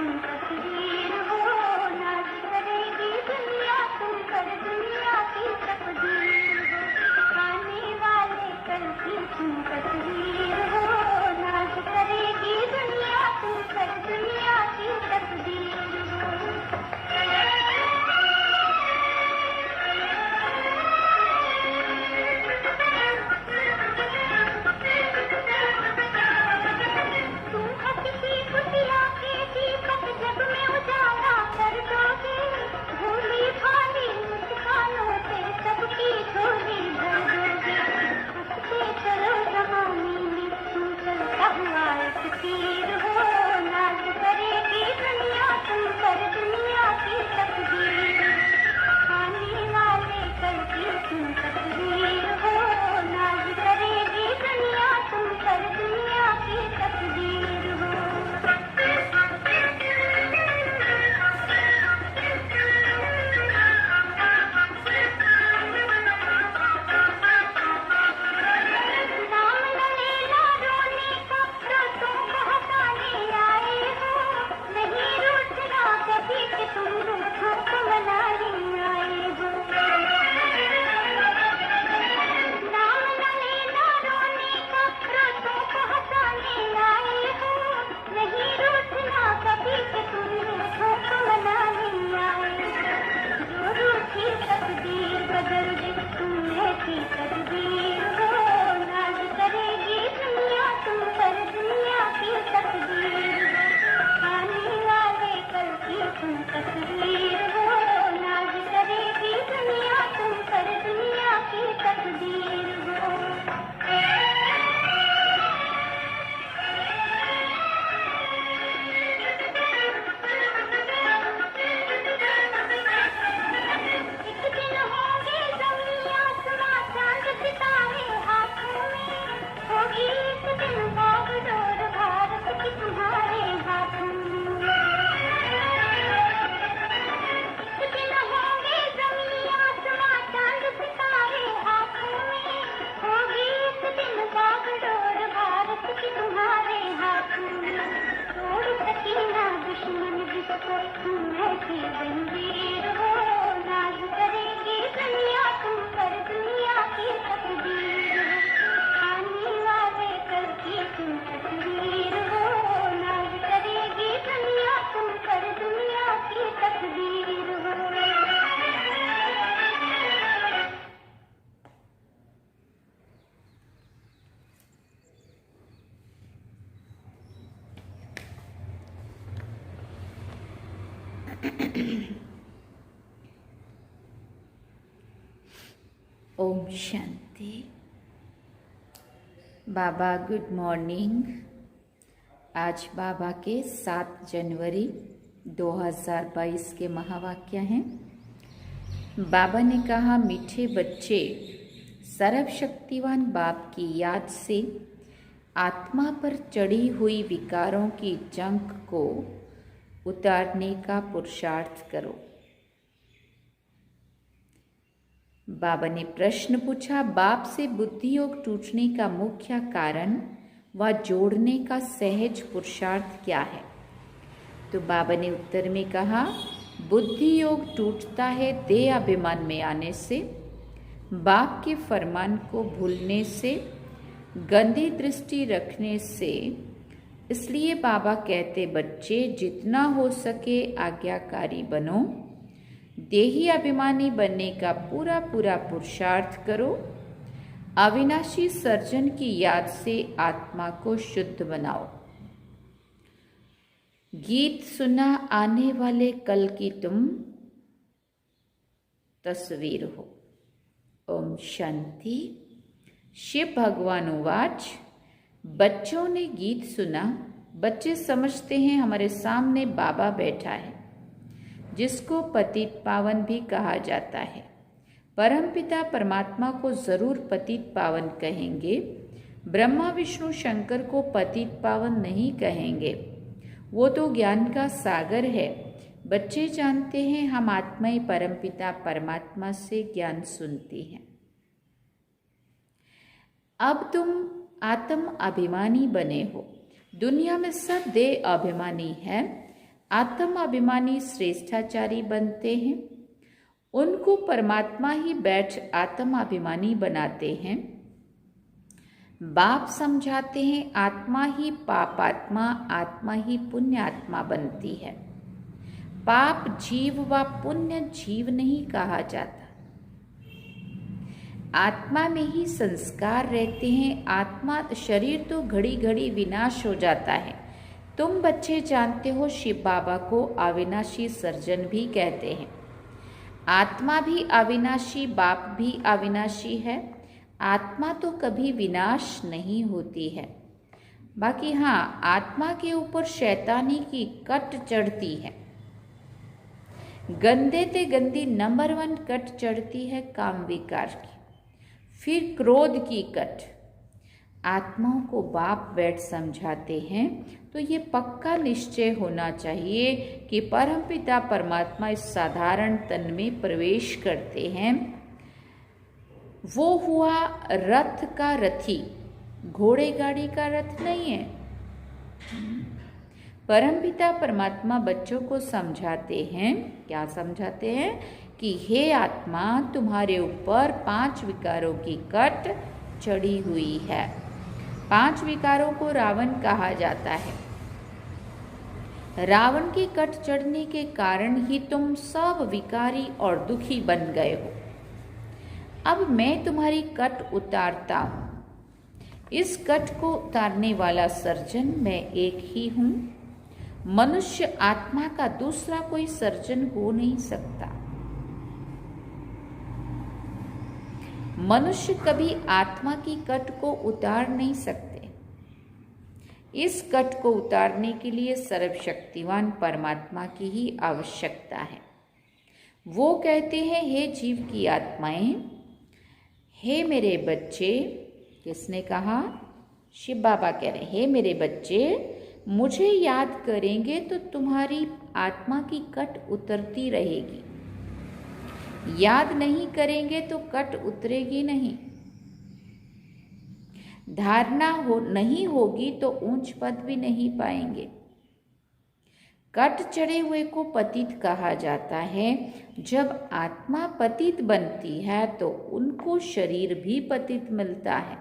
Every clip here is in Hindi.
तुम तस्वीर हो, नाज करेगी दुनिया तुम पर, दुनिया की तकदीर हो। आने वाले कल की तुम तस्वीर हो, नाज करेगी दुनिया तुम पर, दुनिया की तकदीर हो। तुम हंसती खुशियाँ के दीपक जग में उजाला कर दोगे, भोली भाली मुस्कानों से सबकी झोली भर दोगे। हंसते चलो जमाने में तुम चलता हुआ एक तीर हो, नाज करेगी दुनिया तुम पर, दुनिया की तकदीर हो। आने वाले कल की तुम तस्वीर हो, नाज करेगी दुनिया तुम पर, दुनिया की तकदीर हो। नाम न लेना रोने का, रातों को हंसाने आए हो, नहीं रूठना कभी कि तुम रूठों को मनाने आए हो। नाम न लेना रोने का, रातों को हंसाने आए हो, नहीं रूठना कभी कि तुम रूठों को मनाने आए हो। जो रूठी तकदीर बदल दे तुम ऐसी तकदीर हो, नाज करेगी दुनिया तुम पर, दुनिया की तकदीर हो। आने वाले कल की तुम तस्वीर हो, नाज करेगी दुनिया तुम पर, दुनिया की तकदीर हो। एक दिन होंगे ज़मीं आसमां चांद सितारे हाथों में, होगी एक दिन बागडोर भारत की तुम्हारे हाथों में। एक दिन होंगे ज़मीं आसमां चांद सितारे हाथों में, होगी एक दिन बागडोर भारत की तुम्हारे हाथों में। तोड़ सकी ना दुश्मन जिसको तुम ऐसी जंजीर हो, नाज करेगी दुनिया तुम पर, दुनिया की तकदीर हो। आने वाले कल की तुम तस्वीर हो, नाज करेगी दुनिया तुम पर, दुनिया की तकदीर हो। ओम शांति। बाबा गुड मॉर्निंग। आज बाबा के 7 जनवरी 2022 के महावाक्य हैं। बाबा ने कहा, मीठे बच्चे, सर्वशक्तिवान बाप की याद से आत्मा पर चढ़ी हुई विकारों की जंग को उतारने का पुरुषार्थ करो। बाबा ने प्रश्न पूछा, बाप से बुद्धि योग टूटने का मुख्य कारण व जोड़ने का सहज पुरुषार्थ क्या है? तो बाबा ने उत्तर में कहा, बुद्धि योग टूटता है देह अभिमान में आने से, बाप के फरमान को भूलने से, गंदी दृष्टि रखने से। इसलिए बाबा कहते, बच्चे जितना हो सके आज्ञाकारी बनो, देही अभिमानी बनने का पूरा पूरा पुरुषार्थ करो, अविनाशी सर्जन की याद से आत्मा को शुद्ध बनाओ। गीत सुना, आने वाले कल की तुम तस्वीर हो। ओम शांति। शिव भगवान उवाच। बच्चों ने गीत सुना। बच्चे समझते हैं हमारे सामने बाबा बैठा है, जिसको पतित पावन भी कहा जाता है। परमपिता परमात्मा को जरूर पतित पावन कहेंगे, ब्रह्मा विष्णु शंकर को पतित पावन नहीं कहेंगे। वो तो ज्ञान का सागर है। बच्चे जानते हैं हम आत्मा परमपिता परमात्मा से ज्ञान सुनती हैं। अब तुम आत्म अभिमानी बने हो। दुनिया में सब देह अभिमानी है। आत्म अभिमानी श्रेष्ठाचारी बनते हैं, उनको परमात्मा ही बैठ आत्म अभिमानी बनाते हैं। बाप समझाते हैं आत्मा ही पापात्मा, आत्मा ही पुण्यात्मा बनती है। पाप जीव व पुण्य जीव नहीं कहा जाता। आत्मा में ही संस्कार रहते हैं। आत्मा शरीर तो घड़ी घड़ी विनाश हो जाता है। तुम बच्चे जानते हो शिव बाबा को अविनाशी सर्जन भी कहते हैं। आत्मा भी अविनाशी, बाप भी अविनाशी है। आत्मा तो कभी विनाश नहीं होती है। बाकी हाँ, आत्मा के ऊपर शैतानी की कट चढ़ती है। गंदे ते गंदी नंबर 1 कट चढ़ती है काम विकार की, फिर क्रोध की कट। आत्माओं को बाप बैठ समझाते हैं तो ये पक्का निश्चय होना चाहिए कि परमपिता परमात्मा इस साधारण तन में प्रवेश करते हैं। वो हुआ रथ का रथी, घोड़े गाड़ी का रथ नहीं है। परमपिता परमात्मा बच्चों को समझाते हैं, क्या समझाते हैं कि हे आत्मा, तुम्हारे ऊपर 5 विकारों की कट चढ़ी हुई है। 5 विकारों को रावण कहा जाता है। रावण की कट चढ़ने के कारण ही तुम सब विकारी और दुखी बन गए हो। अब मैं तुम्हारी कट उतारता हूँ। इस कट को उतारने वाला सर्जन मैं एक ही हूँ। मनुष्य आत्मा का दूसरा कोई सर्जन हो नहीं सकता। मनुष्य कभी आत्मा की कट को उतार नहीं सकते। इस कट को उतारने के लिए सर्वशक्तिवान परमात्मा की ही आवश्यकता है। वो कहते हैं, हे जीव की आत्माएं, हे मेरे बच्चे। किसने कहा? शिव बाबा कह रहे हैं, हे मेरे बच्चे, मुझे याद करेंगे तो तुम्हारी आत्मा की कट उतरती रहेगी। याद नहीं करेंगे तो कट उतरेगी नहीं। धारणा नहीं होगी तो ऊंच पद भी नहीं पाएंगे। कट चढ़े हुए को पतित कहा जाता है। जब आत्मा पतित बनती है तो उनको शरीर भी पतित मिलता है।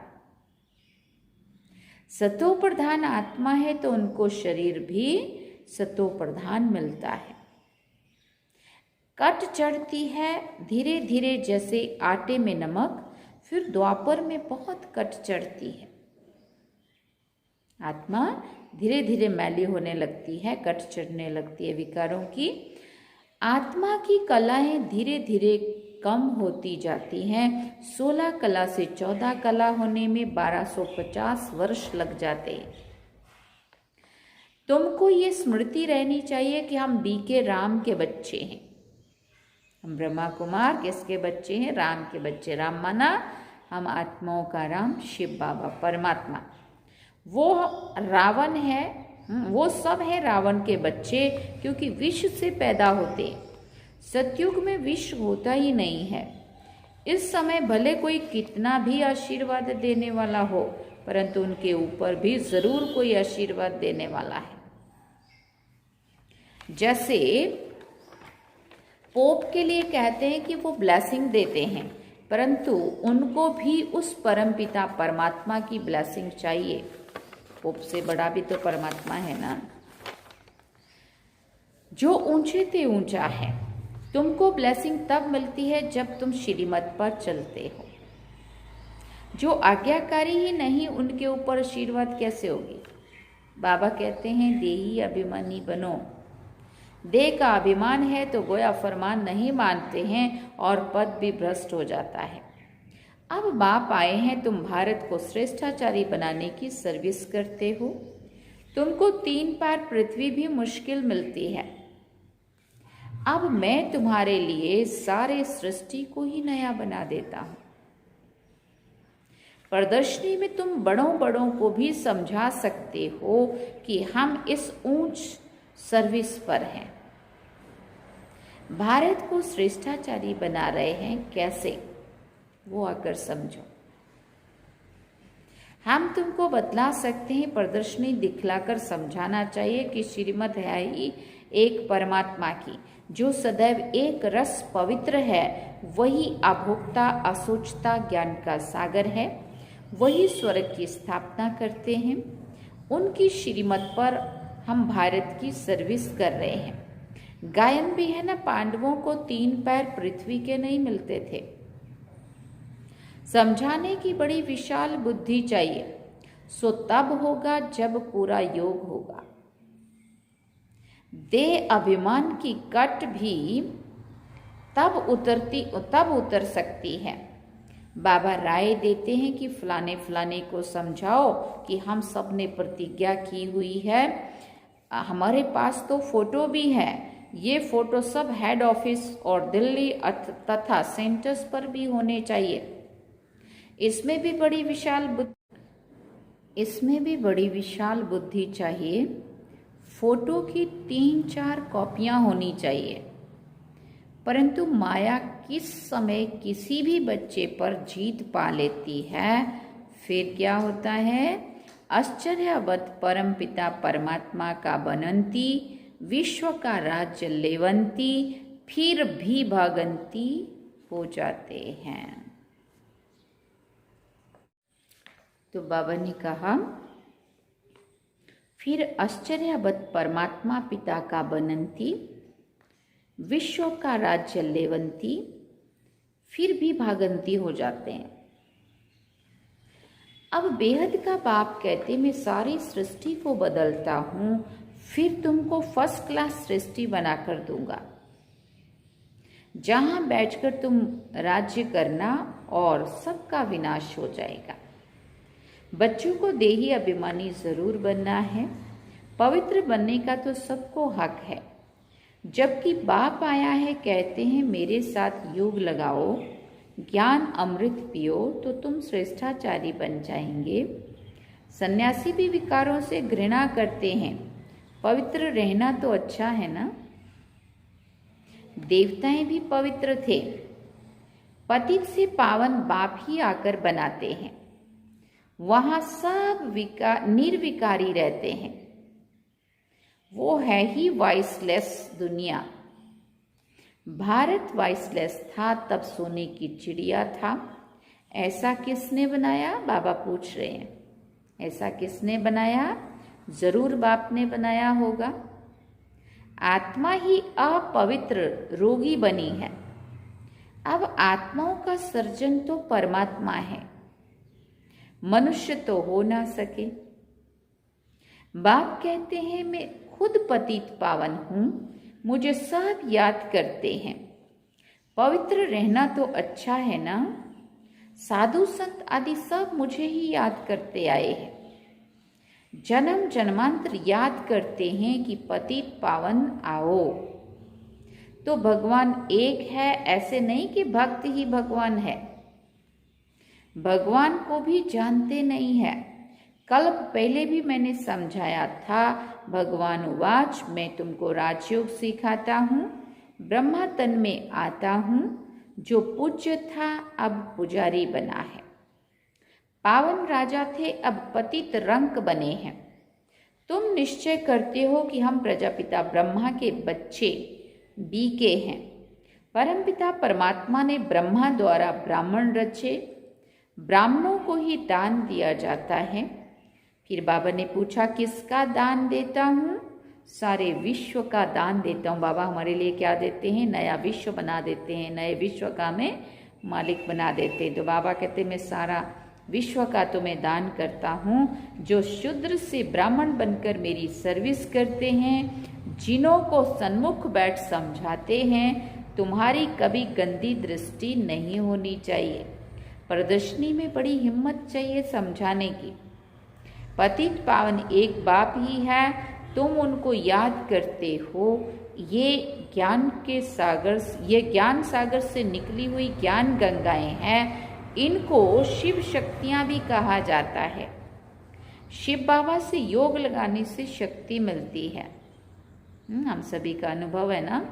सतो प्रधान आत्मा है तो उनको शरीर भी सतो प्रधान मिलता है। कट चढ़ती है धीरे धीरे, जैसे आटे में नमक। फिर द्वापर में बहुत कट चढ़ती है। आत्मा धीरे धीरे मैली होने लगती है, कट चढ़ने लगती है विकारों की। आत्मा की कलाएं धीरे धीरे कम होती जाती हैं। 16 कला से 14 कला होने में 1250 वर्ष लग जाते हैं। तुमको ये स्मृति रहनी चाहिए कि हम बीके राम के बच्चे हैं। हम ब्रह्मा कुमार किसके बच्चे हैं? राम के बच्चे। राम माना हम आत्माओं का राम, शिव बाबा परमात्मा। वो रावण है, वो सब है रावण के बच्चे, क्योंकि विष से पैदा होते हैं। सतयुग में विष होता ही नहीं है। इस समय भले कोई कितना भी आशीर्वाद देने वाला हो, परंतु उनके ऊपर भी जरूर कोई आशीर्वाद देने वाला है। जैसे पोप के लिए कहते हैं कि वो ब्लेसिंग देते हैं, परंतु उनको भी उस परमपिता परमात्मा की ब्लेसिंग चाहिए। पोप से बड़ा भी तो परमात्मा है ना, जो ऊंचे से ऊंचा है। तुमको ब्लेसिंग तब मिलती है जब तुम श्रीमत पर चलते हो। जो आज्ञाकारी ही नहीं, उनके ऊपर आशीर्वाद कैसे होगी? बाबा कहते हैं, देही अभिमानी बनो। देह का अभिमान है तो गोया फरमान नहीं मानते हैं और पद भी भ्रष्ट हो जाता है। अब बाप आए हैं, तुम भारत को श्रेष्ठाचारी बनाने की सर्विस करते हो। तुमको 3 पार पृथ्वी भी मुश्किल मिलती है। अब मैं तुम्हारे लिए सारे सृष्टि को ही नया बना देता हूं। प्रदर्शनी में तुम बड़ों बड़ों को भी समझा सकते हो कि हम इस ऊंच सर्विस पर हैं। भारत को श्रेष्ठाचारी बना रहे हैं, कैसे? वो आकर समझो। हम तुमको बतला सकते हैं, प्रदर्शनी दिखलाकर समझाना चाहिए कि श्रीमत है ही एक परमात्मा की, जो सदैव एक रस पवित्र है, वही अभोक्ता असोचता ज्ञान का सागर है, वही स्वर्ग की स्थापना करते हैं। उनकी श्रीमत पर हम भारत की सर्विस कर रहे हैं। गायन भी है ना, पांडवों को 3 पैर पृथ्वी के नहीं मिलते थे। समझाने की बड़ी विशाल बुद्धि चाहिए, सो तब होगा जब पूरा योग होगा। देह अभिमान की कट भी तब उतर सकती है। बाबा राय देते हैं कि फलाने फलाने को समझाओ कि हम सब ने प्रतिज्ञा की हुई है, हमारे पास तो फोटो भी है, ये फोटो सब हेड ऑफिस और दिल्ली तथा सेंटर्स पर भी होने चाहिए। इसमें भी बड़ी विशाल बुद्धि चाहिए। फोटो की 3-4 कॉपियां होनी चाहिए। परंतु माया किस समय किसी भी बच्चे पर जीत पा लेती है, फिर क्या होता है? आश्चर्यवत परमपिता परमात्मा का बनंती, विश्व का राज्य लेवंती, फिर भी भागंती हो जाते हैं। तो बाबा ने कहा, फिर आश्चर्यवत परमात्मा पिता का बनंती, विश्व का राज्य लेवंती, फिर भी भागंती हो जाते हैं। अब बेहद का बाप कहते, मैं सारी सृष्टि को बदलता हूं, फिर तुमको फर्स्ट क्लास सृष्टि बनाकर दूंगा, जहां बैठकर तुम राज्य करना और सबका विनाश हो जाएगा। बच्चों को देही अभिमानी जरूर बनना है, पवित्र बनने का तो सबको हक है। जबकि बाप आया है, कहते हैं मेरे साथ योग लगाओ, ज्ञान अमृत पियो तो तुम श्रेष्ठाचारी बन जाएंगे। सन्यासी भी विकारों से घृणा करते हैं, पवित्र रहना तो अच्छा है ना। देवताएं भी पवित्र थे, पतित से पावन बाप ही आकर बनाते हैं। वहां सब निर्विकारी रहते हैं। वो है ही वॉइसलेस दुनिया। भारत वॉइसलेस था, तब सोने की चिड़िया था। ऐसा किसने बनाया? बाबा पूछ रहे हैं, ऐसा किसने बनाया? जरूर बाप ने बनाया होगा। आत्मा ही अपवित्र रोगी बनी है। अब आत्माओं का सर्जन तो परमात्मा है, मनुष्य तो हो ना सके। बाप कहते हैं मैं खुद पतित पावन हूं, मुझे सब याद करते हैं। पवित्र रहना तो अच्छा है ना। साधु संत आदि सब मुझे ही याद करते आए हैं। जन्म जन्मांतर याद करते हैं कि पतित पावन आओ। तो भगवान एक है, ऐसे नहीं कि भक्त ही भगवान है। भगवान को भी जानते नहीं है। कल्प पहले भी मैंने समझाया था। भगवान उवाच, मैं तुमको राजयोग सिखाता हूँ, ब्रह्मा तन में आता हूँ। जो पूज्य था अब पुजारी बना है। पावन राजा थे अब पतित रंक बने हैं। तुम निश्चय करते हो कि हम प्रजापिता ब्रह्मा के बच्चे बीके हैं। परमपिता परमात्मा ने ब्रह्मा द्वारा ब्राह्मण रचे, ब्राह्मणों को ही दान दिया जाता है। फिर बाबा ने पूछा किसका दान देता हूँ? सारे विश्व का दान देता हूँ। बाबा हमारे लिए क्या देते हैं? नया विश्व बना देते हैं, नए विश्व का मैं मालिक बना देते हैं। तो बाबा कहते मैं सारा विश्व का तुम्हें दान करता हूँ। जो शूद्र से ब्राह्मण बनकर मेरी सर्विस करते हैं, जिनों को सन्मुख बैठ समझाते हैं, तुम्हारी कभी गंदी दृष्टि नहीं होनी चाहिए। प्रदर्शनी में बड़ी हिम्मत चाहिए समझाने की। पतित पावन एक बाप ही है, तुम उनको याद करते हो। ये ज्ञान सागर से निकली हुई ज्ञान गंगाएं हैं। इनको शिव शक्तियां भी कहा जाता है। शिव बाबा से योग लगाने से शक्ति मिलती है। हम सभी का अनुभव है ना।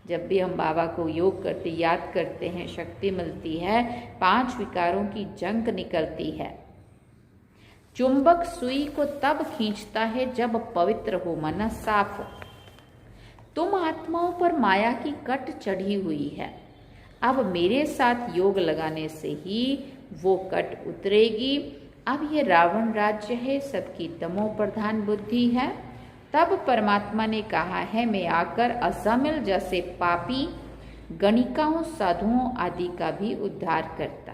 जब भी हम बाबा को योग करते याद करते हैं, शक्ति मिलती है। 5 विकारों की जंग निकलती है। चुंबक सुई को तब खींचता है जब पवित्र हो, मन साफ हो। तुम आत्माओं पर माया की कट चढ़ी हुई है। अब मेरे साथ योग लगाने से ही वो कट उतरेगी। अब ये रावण राज्य है, सबकी तमो प्रधान बुद्धि है। तब परमात्मा ने कहा है, मैं आकर अजामिल जैसे पापी गणिकाओं, साधुओं आदि का भी उद्धार करता।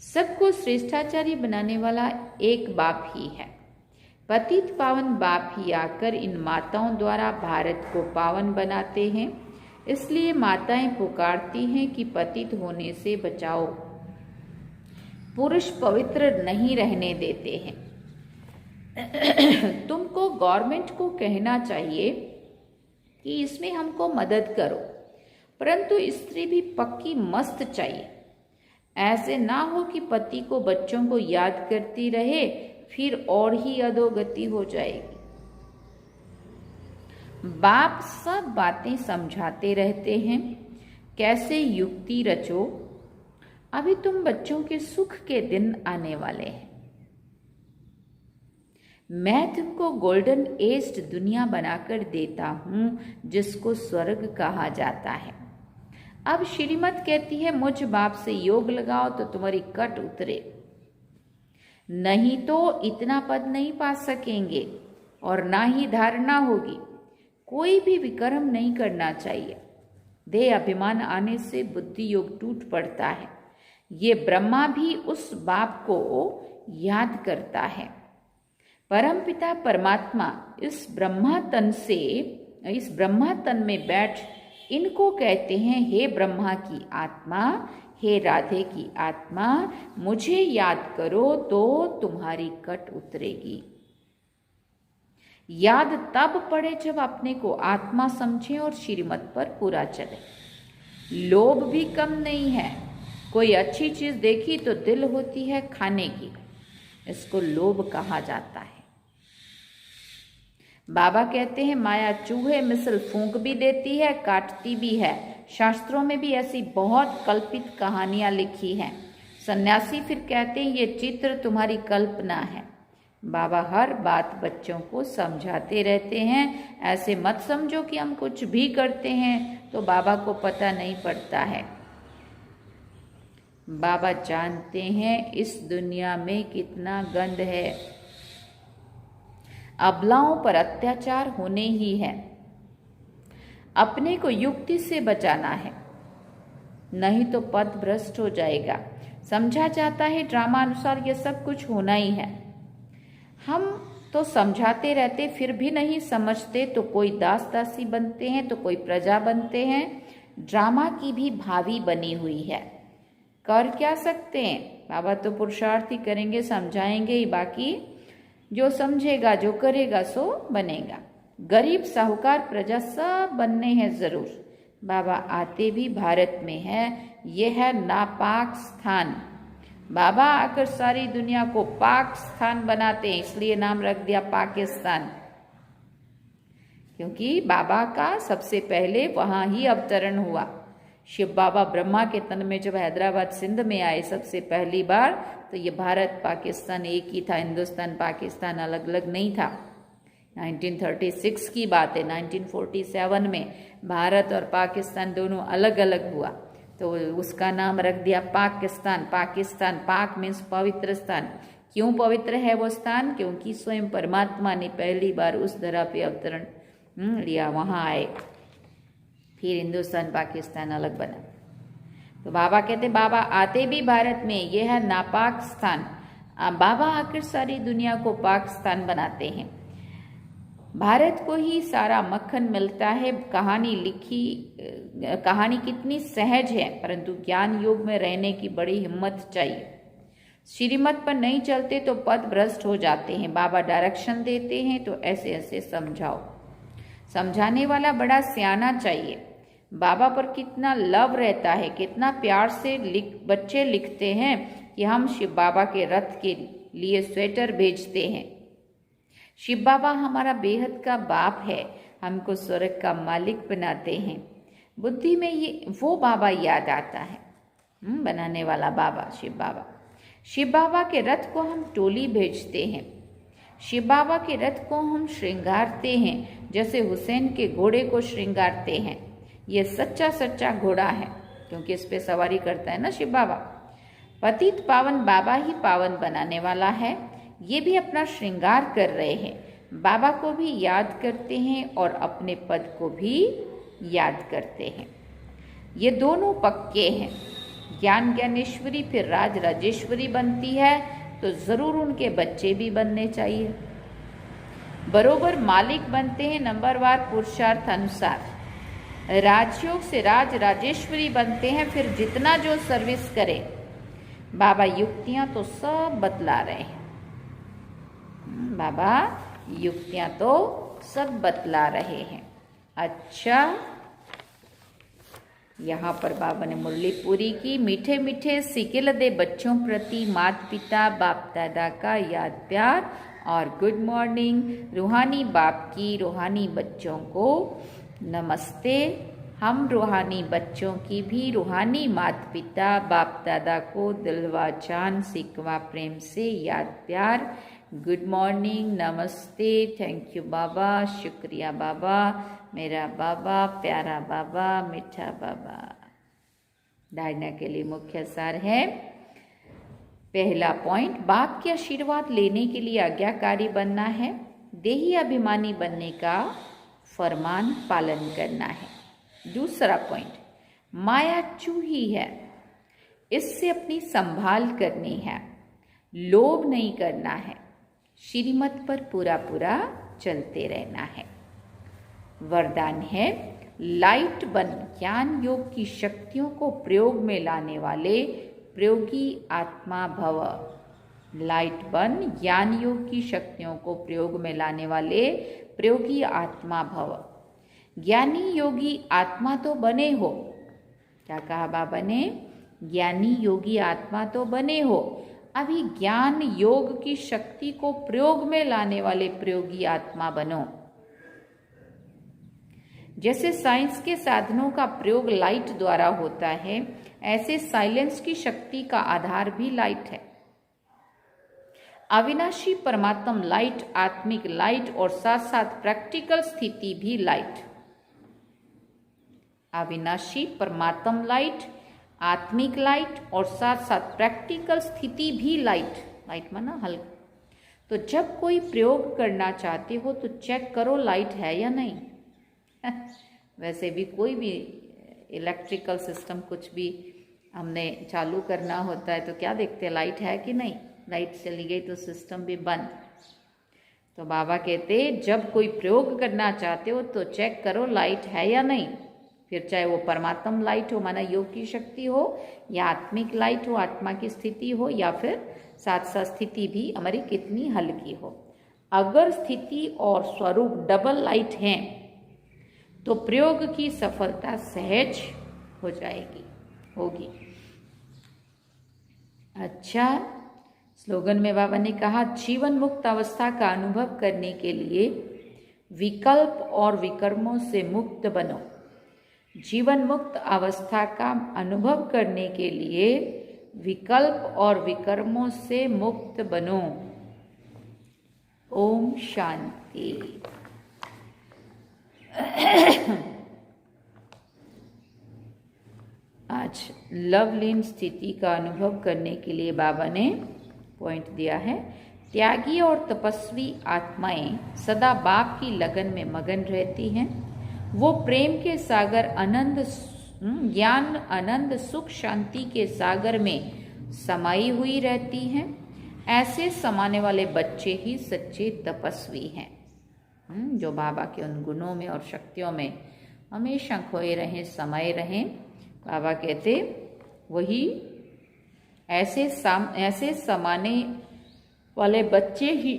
सबको श्रेष्ठाचारी बनाने वाला एक बाप ही है। पतित पावन बाप ही आकर इन माताओं द्वारा भारत को पावन बनाते हैं। इसलिए माताएं पुकारती हैं कि पतित होने से बचाओ। पुरुष पवित्र नहीं रहने देते हैं। तुमको गवर्नमेंट को कहना चाहिए कि इसमें हमको मदद करो, परंतु स्त्री भी पक्की मस्त चाहिए। ऐसे ना हो कि पति को बच्चों को याद करती रहे, फिर और ही अधोगति हो जाएगी। बाप सब बातें समझाते रहते हैं, कैसे युक्ति रचो, अभी तुम बच्चों के सुख के दिन आने वाले हैं। मैं तुमको गोल्डन एज्ड दुनिया बनाकर देता हूं, जिसको स्वर्ग कहा जाता है। अब श्रीमत कहती है, मुझ बाप से योग लगाओ तो तुम्हारी कट उतरे, नहीं तो इतना पद नहीं पा सकेंगे और ना ही धारणा होगी। कोई भी विक्रम नहीं करना चाहिए। देह अभिमान आने से बुद्धि योग टूट पड़ता है। ये ब्रह्मा भी उस बाप को याद करता है। परमपिता परमात्मा इस ब्रह्मा तन में बैठ इनको कहते हैं, हे ब्रह्मा की आत्मा, हे राधे की आत्मा, मुझे याद करो तो तुम्हारी कट उतरेगी। याद तब पड़े जब अपने को आत्मा समझे और श्रीमत पर पूरा चले। लोभ भी कम नहीं है। कोई अच्छी चीज देखी तो दिल होती है खाने की, इसको लोभ कहा जाता है। बाबा कहते हैं, माया चूहे मिसल फूंक भी देती है, काटती भी है। शास्त्रों में भी ऐसी बहुत कल्पित कहानियां लिखी हैं। सन्यासी फिर कहते हैं, ये चित्र तुम्हारी कल्पना है। बाबा हर बात बच्चों को समझाते रहते हैं। ऐसे मत समझो कि हम कुछ भी करते हैं तो बाबा को पता नहीं पड़ता है। बाबा जानते हैं इस दुनिया में कितना गंद है। अबलाओं पर अत्याचार होने ही है। अपने को युक्ति से बचाना है, नहीं तो पथ भ्रष्ट हो जाएगा। समझा जाता है ड्रामा अनुसार ये सब कुछ होना ही है। हम तो समझाते रहते फिर भी नहीं समझते, तो कोई दास दासी बनते हैं तो कोई प्रजा बनते हैं। ड्रामा की भी भावी बनी हुई है। कर क्या सकते हैं? बाबा तो पुरुषार्थ ही करेंगे, समझाएंगे ही, बाकी जो समझेगा जो करेगा सो बनेगा। गरीब साहूकार प्रजा सब बनने हैं जरूर। बाबा आते भी भारत में है। यह है नापाक स्थान। बाबा आकर सारी दुनिया को पाक स्थान बनाते हैं, इसलिए नाम रख दिया पाकिस्तान, क्योंकि बाबा का सबसे पहले वहां ही अवतरण हुआ। शिव बाबा ब्रह्मा के तन में जब हैदराबाद सिंध में आए सबसे पहली बार, तो ये भारत पाकिस्तान एक ही था। हिंदुस्तान पाकिस्तान अलग अलग नहीं था। 1936 की बात है। 1947 में भारत और पाकिस्तान दोनों अलग अलग हुआ, तो उसका नाम रख दिया पाकिस्तान। पाकिस्तान, पाक मीन्स पवित्र स्थान। क्यों पवित्र है वो स्थान? क्योंकि स्वयं परमात्मा ने पहली बार उस धरा पे अवतरण लिया, वहां आए, फिर हिंदुस्तान पाकिस्तान अलग बना। तो बाबा कहते, बाबा आते भी भारत में, यह है नापाक स्थान। बाबा आकर सारी दुनिया को पाकिस्तान बनाते हैं। भारत को ही सारा मक्खन मिलता है। कहानी कितनी सहज है, परंतु ज्ञान योग में रहने की बड़ी हिम्मत चाहिए। श्रीमत पर नहीं चलते तो पथ भ्रष्ट हो जाते हैं। बाबा डायरेक्शन देते हैं तो ऐसे ऐसे समझाओ। समझाने वाला बड़ा सियाना चाहिए। बाबा पर कितना लव रहता है, कितना प्यार से बच्चे लिखते हैं कि हम शिव बाबा के रथ के लिए स्वेटर भेजते हैं। शिव बाबा हमारा बेहद का बाप है, हमको स्वर्ग का मालिक बनाते हैं। बुद्धि में ये वो बाबा याद आता है, बनाने वाला बाबा शिव बाबा। शिव बाबा के रथ को हम टोली भेजते हैं। शिव बाबा के रथ को हम श्रृंगारते हैं जैसे हुसैन के घोड़े को श्रृंगारते हैं। ये सच्चा सच्चा घोड़ा है क्योंकि इस पे सवारी करता है ना शिव बाबा। पतित पावन बाबा ही पावन बनाने वाला है। ये भी अपना श्रृंगार कर रहे हैं, बाबा को भी याद करते हैं और अपने पद को भी याद करते हैं। ये दोनों पक्के हैं। ज्ञान ज्ञानेश्वरी फिर राज राजेश्वरी बनती है तो जरूर उनके बच्चे भी बनने चाहिए। बरोबर मालिक बनते हैं नंबरवार पुरुषार्थ अनुसार। राजयोग से राज राजेश्वरी बनते हैं, फिर जितना जो सर्विस करे। बाबा युक्तियां तो सब बतला रहे हैं, बाबा युक्तियां तो सब बतला रहे हैं। अच्छा, यहाँ पर बाबा ने मुरली पूरी की। मीठे मीठे सिकिल दे बच्चों प्रति माता पिता बाप दादा का याद प्यार और गुड मॉर्निंग। रूहानी बाप की रूहानी बच्चों को नमस्ते। हम रूहानी बच्चों की भी रूहानी माता पिता बाप दादा को दिलवा जान सिकवा प्रेम से याद प्यार, गुड मॉर्निंग, नमस्ते, थैंक यू बाबा, शुक्रिया बाबा, मेरा बाबा, प्यारा बाबा, मीठा बाबा। धारणा के लिए मुख्य सार है। पहला पॉइंट, बाप के आशीर्वाद लेने के लिए आज्ञाकारी बनना है। देही अभिमानी बनने का फरमान पालन करना है। दूसरा पॉइंट, माया चूही है, इससे अपनी संभाल करनी है। लोभ नहीं करना है, श्रीमत पर पूरा पूरा चलते रहना है। वरदान है, लाइट बन ज्ञान योग की शक्तियों को प्रयोग में लाने वाले प्रयोगी आत्मा भव। लाइट बन ज्ञान योग की शक्तियों को प्रयोग में लाने वाले प्रयोगी आत्मा भव। ज्ञानी योगी आत्मा तो बने हो। क्या कहा बाबा ने? ज्ञानी योगी आत्मा तो बने हो। अभी ज्ञान योग की शक्ति को प्रयोग में लाने वाले प्रयोगी आत्मा बनो। जैसे साइंस के साधनों का प्रयोग लाइट द्वारा होता है, ऐसे साइलेंस की शक्ति का आधार भी लाइट है। अविनाशी परमात्म लाइट, आत्मिक लाइट और साथ साथ प्रैक्टिकल स्थिति भी लाइट। अविनाशी परमात्म लाइट, आत्मिक लाइट और साथ साथ प्रैक्टिकल स्थिति भी लाइट। लाइट माना हल्का। तो जब कोई प्रयोग करना चाहते हो तो चेक करो लाइट है या नहीं। वैसे भी कोई भी इलेक्ट्रिकल सिस्टम कुछ भी हमने चालू करना होता है तो क्या देखते हैं, लाइट है कि नहीं। लाइट चली गई तो सिस्टम भी बंद। तो बाबा कहते जब कोई प्रयोग करना चाहते हो तो चेक करो लाइट है या नहीं। फिर चाहे वो परमात्म लाइट हो, माना योग की शक्ति हो, या आत्मिक लाइट हो, आत्मा की स्थिति हो, या फिर साथ साथ स्थिति भी हमारी कितनी हल्की हो। अगर स्थिति और स्वरूप डबल लाइट हैं तो प्रयोग की सफलता सहज हो जाएगी, होगी। अच्छा, स्लोगन में बाबा ने कहा, जीवन मुक्त अवस्था का अनुभव करने के लिए विकल्प और विकर्मों से मुक्त बनो। जीवन मुक्त अवस्था का अनुभव करने के लिए विकल्प और विकर्मों से मुक्त बनो। ओम शांति। आज लवलीन स्थिति का अनुभव करने के लिए बाबा ने पॉइंट दिया है। त्यागी और तपस्वी आत्माएं सदा बाप की लगन में मगन रहती हैं। वो प्रेम के सागर आनंद, ज्ञान, आनंद, सुख, शांति के सागर में समाई हुई रहती हैं। ऐसे समाने वाले बच्चे ही सच्चे तपस्वी हैं, जो बाबा के उन गुणों में और शक्तियों में हमेशा खोए रहें, समाये रहें। बाबा कहते वही ऐसे समाने वाले बच्चे ही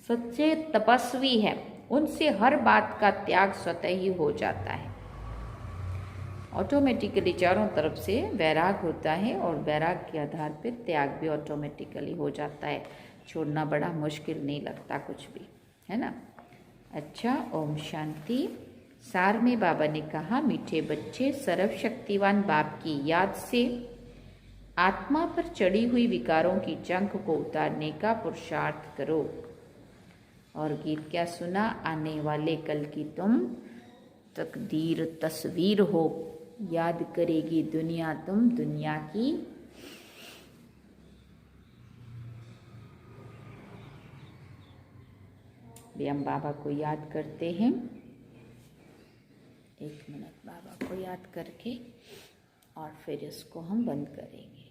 सच्चे तपस्वी हैं। उनसे हर बात का त्याग स्वतः ही हो जाता है। ऑटोमेटिकली चारों तरफ से वैराग होता है और वैराग के आधार पर त्याग भी ऑटोमेटिकली हो जाता है। छोड़ना बड़ा मुश्किल नहीं लगता कुछ भी, है ना। अच्छा, ओम शांति। सार में बाबा ने कहा, मीठे बच्चे सर्वशक्तिवान बाप की याद से आत्मा पर चढ़ी हुई विकारों की जंग को उतारने का पुरुषार्थ करो। और गीत क्या सुना? आने वाले कल की तुम तकदीर तस्वीर हो, याद करेगी दुनिया तुम दुनिया की। भी हम बाबा को याद करते हैं। 1 मिनट बाबा को याद करके और फिर इसको हम बंद करेंगे।